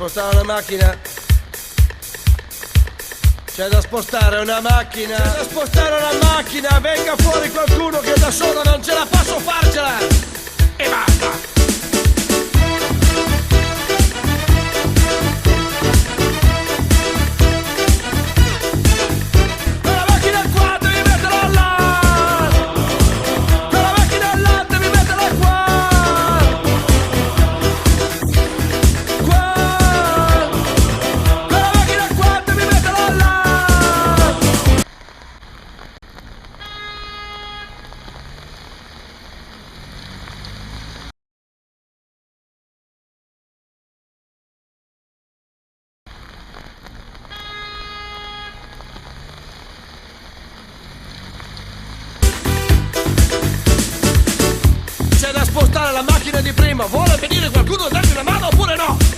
spostare una macchina. C'è da spostare una macchina. C'è da spostare una macchina. Venga fuori qualcuno che da solo non ce la posso farcela. E basta. Spostare la macchina di prima. Vuole venire qualcuno a darmi una mano oppure no?